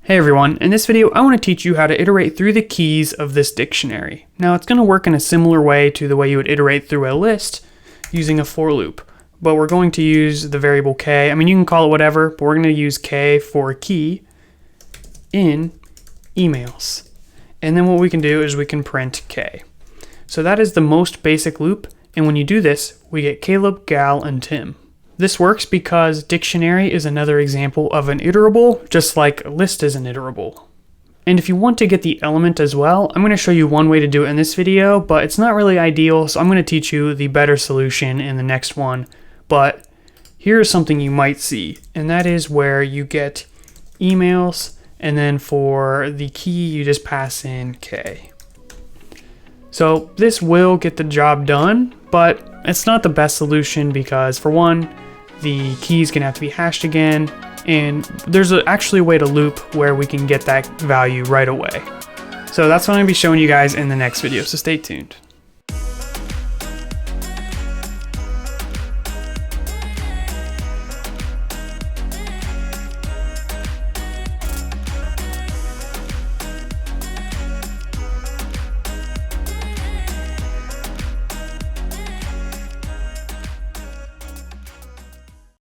Hey everyone, in this video I want to teach you how to iterate through the keys of this dictionary. Now it's going to work in a similar way to the way you would iterate through a list using a for loop, but we're going to use the variable k. I mean, you can call it whatever, but we're going to use k for key in emails. And then what we can do is we can print k. So that is the most basic loop, and when you do this, we get Caleb, Gal, and Tim. This works because dictionary is another example of an iterable, just like a list is an iterable. And if you want to get the element as well, I'm going to show you one way to do it in this video, but it's not really ideal, so I'm going to teach you the better solution in the next one. But here's something you might see, and that is where you get emails, and then for the key you just pass in k. So this will get the job done, but it's not the best solution because, for one, the key is going to have to be hashed again, and there's actually a way to loop where we can get that value right away. So that's what I'm going to be showing you guys in the next video, so stay tuned.